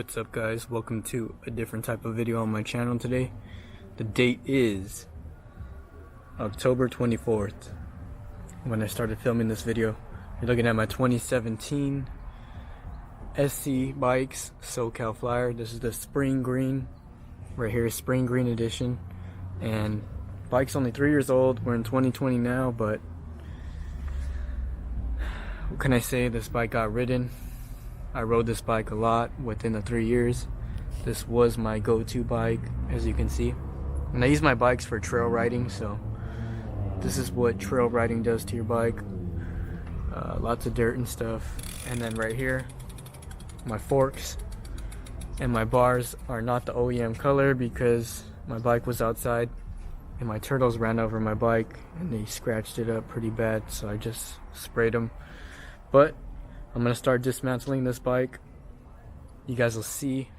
What's up guys, welcome to a different type of video on my channel today. The date is October 24th when I started filming this video. You're looking at my 2017 Sebikes SoCal Flyer. This is the spring green right here, spring green edition, and bike's only 3 years old. We're in 2020 now, but what can I say? This bike got ridden. I rode this bike a lot within the 3 years. This was my go-to bike, as you can see. And I use my bikes for trail riding, so this is what trail riding does to your bike. Lots of dirt and stuff. And then right here, my forks and my bars are not the OEM color because my bike was outside and my turtles ran over my bike and they scratched it up pretty bad, so I just sprayed them. But I'm gonna start dismantling this bike. You guys will see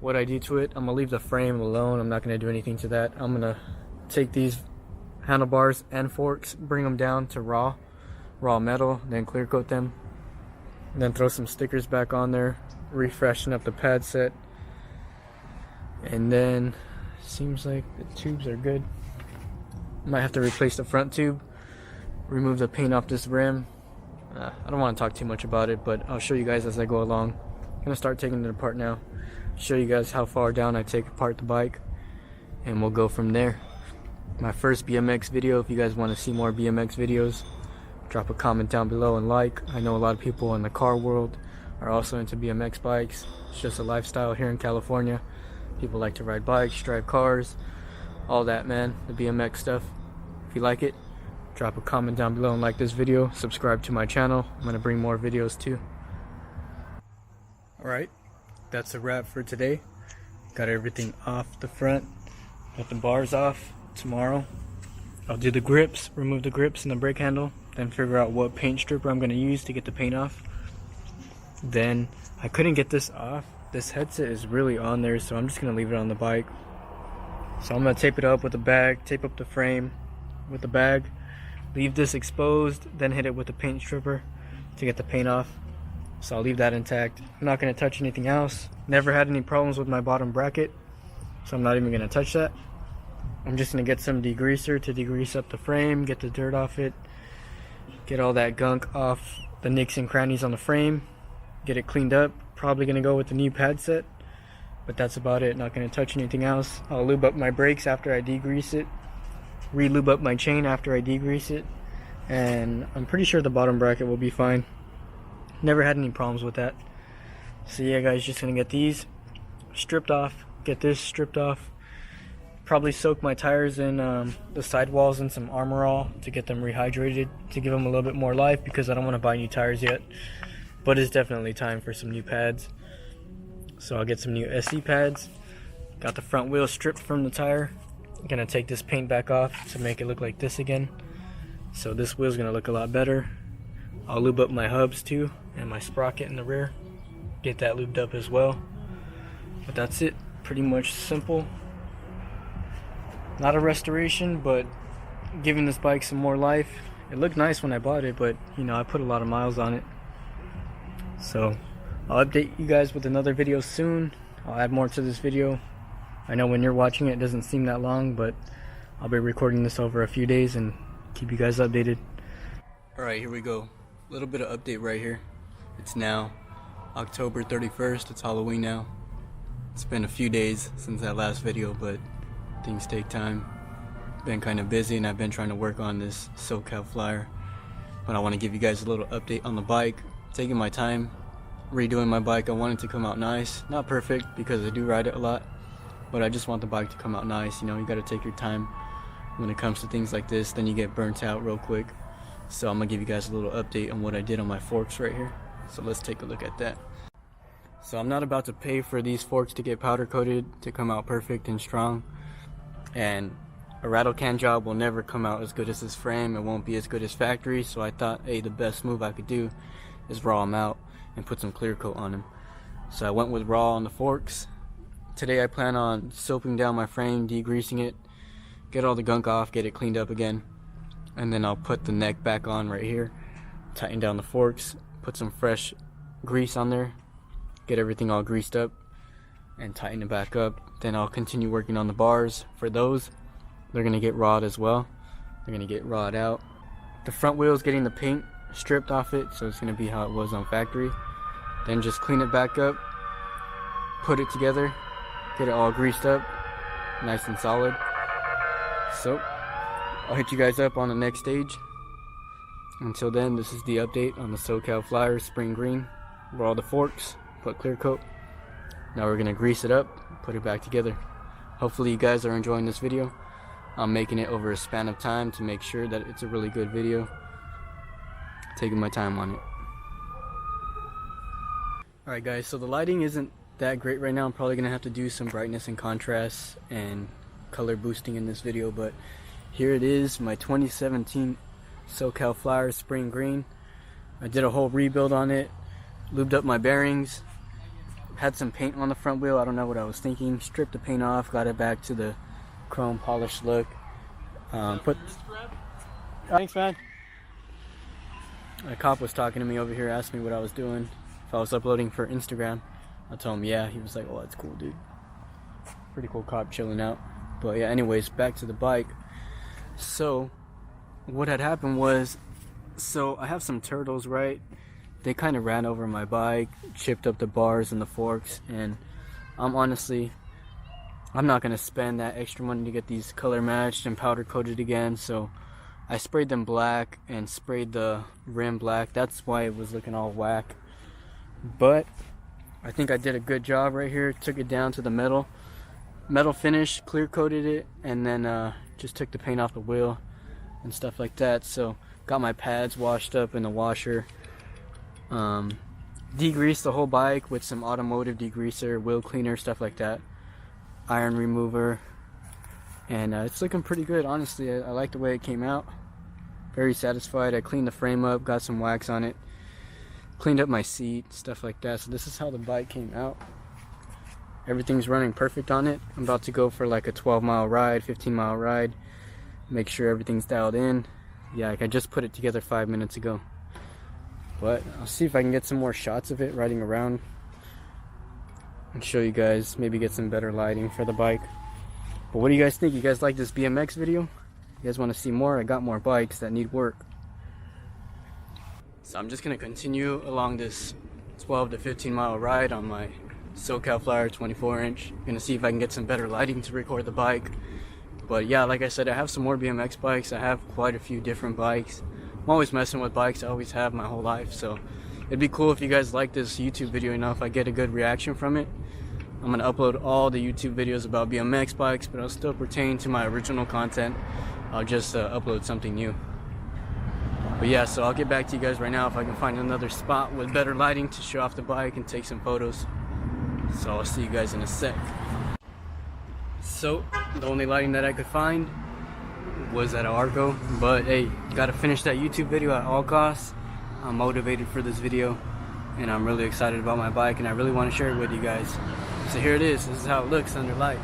what I do to it. I'm gonna leave the frame alone. I'm not gonna do anything to that. I'm gonna take these handlebars and forks, bring them down to raw metal, then clear coat them, then throw some stickers back on there, refreshen up the pad set, and then seems like the tubes are good. Might have to replace the front tube, remove the paint off this rim. I don't want to talk too much about it, but I'll show you guys as I go along. I'm gonna start taking it apart now, show you guys how far down I take apart the bike, and we'll go from there. My first BMX video. If you guys want to see more BMX videos, drop a comment down below and like. I know a lot of people in the car world are also into BMX bikes. It's just a lifestyle here in California. People like to ride bikes, drive cars, all that, man, the BMX stuff. If you like it, drop a comment down below and like this video. Subscribe to my channel. I'm gonna bring more videos too. Alright, that's a wrap for today. Got everything off the front, got the bars off. Tomorrow I'll do the grips, remove the grips and the brake handle, then figure out what paint stripper I'm gonna use to get the paint off. Then I couldn't get this off. This headset is really on there, so I'm just gonna leave it on the bike. So I'm gonna tape it up with a bag, tape up the frame with the bag, leave this exposed, then hit it with the paint stripper to get the paint off. So I'll leave that intact. I'm not going to touch anything else. Never had any problems with my bottom bracket, so I'm not even going to touch that. I'm just going to get some degreaser to degrease up the frame, get the dirt off it, get all that gunk off the nicks and crannies on the frame, get it cleaned up. Probably going to go with the new pad set, but that's about it. Not going to touch anything else. I'll lube up my brakes after I degrease it, re-lube up my chain after I degrease it, and I'm pretty sure the bottom bracket will be fine. Never had any problems with that. So yeah guys, just gonna get these stripped off, get this stripped off, probably soak my tires in the sidewalls in some Armor All to get them rehydrated, to give them a little bit more life, because I don't want to buy new tires yet, but it's definitely time for some new pads. So I'll get some new SE pads. Got the front wheel stripped from the tire. I'm gonna take this paint back off to make it look like this again, so this wheel's gonna look a lot better. I'll lube up my hubs too and my sprocket in the rear, get that lubed up as well. But that's it, pretty much simple. Not a restoration, but giving this bike some more life. It looked nice when I bought it, but you know, I put a lot of miles on it. So I'll update you guys with another video soon. I'll add more to this video. I know when you're watching it, it doesn't seem that long, but I'll be recording this over a few days and keep you guys updated. Alright, here we go. A little bit of update right here. It's now October 31st. It's Halloween now. It's been a few days since that last video, but things take time. Been kind of busy, and I've been trying to work on this SoCal Flyer. But I want to give you guys a little update on the bike. Taking my time, redoing my bike. I want it to come out nice. Not perfect, because I do ride it a lot, but I just want the bike to come out nice. You know, you got to take your time when it comes to things like this, then you get burnt out real quick. So I'm gonna give you guys a little update on what I did on my forks right here. So let's take a look at that. So I'm not about to pay for these forks to get powder coated to come out perfect and strong, and a rattle can job will never come out as good as this frame. It won't be as good as factory, so I thought, hey, the best move I could do is raw them out and put some clear coat on them. So I went with raw on the forks. Today I plan on soaping down my frame, degreasing it, get all the gunk off, get it cleaned up again, and then I'll put the neck back on right here, tighten down the forks, put some fresh grease on there, get everything all greased up, and tighten it back up. Then I'll continue working on the bars. For those, they're gonna get rawed as well. They're gonna get rawed out. The front wheel is getting the paint stripped off it, so it's gonna be how it was on factory. Then just clean it back up, put it together, get it all greased up, nice and solid. So I'll hit you guys up on the next stage. Until then, this is the update on the SoCal Flyer Spring Green. Where all the forks, put clear coat. Now we're gonna grease it up, put it back together. Hopefully you guys are enjoying this video. I'm making it over a span of time to make sure that it's a really good video. Taking my time on it. Alright guys, so the lighting isn't that great right now. I'm probably gonna have to do some brightness and contrast and color boosting in this video, but here it is, my 2017 SoCal Flyer Spring Green. I did a whole rebuild on it, lubed up my bearings, had some paint on the front wheel. I don't know what I was thinking. Stripped the paint off, got it back to the chrome polished look. Thanks, man. A cop was talking to me over here, asked me what I was doing, if I was uploading for Instagram. I told him yeah. He was like, oh, that's cool, dude. Pretty cool cop chilling out. But yeah, anyways, back to the bike. So what had happened was, so I have some turtles, right? They kind of ran over my bike, chipped up the bars and the forks, and I'm not gonna spend that extra money to get these color matched and powder coated again. So I sprayed them black and sprayed the rim black. That's why it was looking all whack. But I think I did a good job right here. Took it down to the metal finish, clear coated it, and then just took the paint off the wheel and stuff like that. So got my pads washed up in the washer. Degreased the whole bike with some automotive degreaser, wheel cleaner, stuff like that, iron remover, and it's looking pretty good, honestly. I like the way it came out. Very satisfied. I cleaned the frame up, got some wax on it, cleaned up my seat, stuff like that. So this is how the bike came out. Everything's running perfect on it. I'm about to go for like a 12-mile ride, 15-mile ride, make sure everything's dialed in. Yeah, like I just put it together 5 minutes ago. But I'll see if I can get some more shots of it riding around and show you guys, maybe get some better lighting for the bike. But what do you guys think? You guys like this BMX video? You guys want to see more? I got more bikes that need work. So I'm just going to continue along this 12 to 15 mile ride on my SoCal Flyer 24-inch. Gonna see if I can get some better lighting to record the bike. But yeah, like I said, I have some more BMX bikes. I have quite a few different bikes. I'm always messing with bikes. I always have my whole life, so it'd be cool if you guys like this YouTube video enough. I get a good reaction from it. I'm gonna upload all the YouTube videos about BMX bikes, but I'll still pertain to my original content. I'll just upload something new. But yeah, so I'll get back to you guys right now if I can find another spot with better lighting to show off the bike and take some photos. So I'll see you guys in a sec. So the only lighting that I could find was at Argo, but hey, gotta finish that YouTube video at all costs. I'm motivated for this video and I'm really excited about my bike and I really want to share it with you guys. So here it is. This is how it looks under light.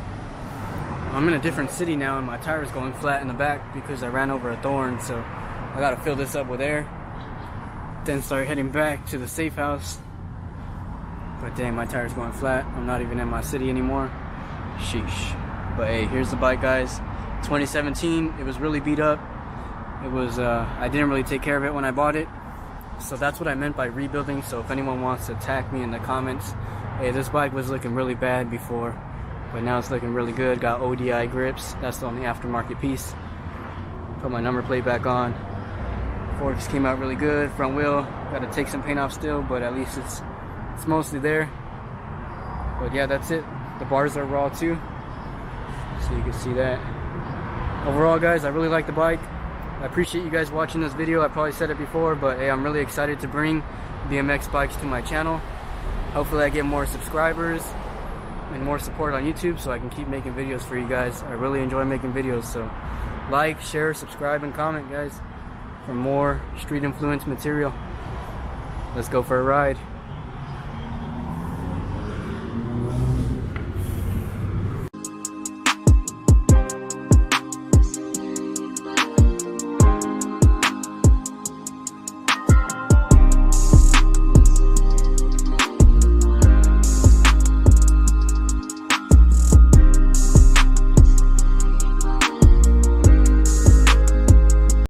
I'm in a different city now and my tire is going flat in the back because I ran over a thorn, so I gotta fill this up with air, then start heading back to the safe house. But dang, my tire's going flat. I'm not even in my city anymore. Sheesh. But hey, here's the bike, guys. 2017. It was really beat up. It was I didn't really take care of it when I bought it, so that's what I meant by rebuilding. So if anyone wants to attack me in the comments, hey, this bike was looking really bad before, but now it's looking really good. Got ODI grips. That's the only aftermarket piece. Put my number plate back on. Forks came out really good. Front wheel, got to take some paint off still, but at least it's mostly there. But yeah, that's it. The bars are raw too, so you can see that. Overall, guys, I really like the bike. I appreciate you guys watching this video. I probably said it before, but hey, I'm really excited to bring BMX bikes to my channel. Hopefully I get more subscribers and more support on YouTube so I can keep making videos for you guys. I really enjoy making videos, so like, share, subscribe, and comment, guys, for more street influence material. Let's go for a ride.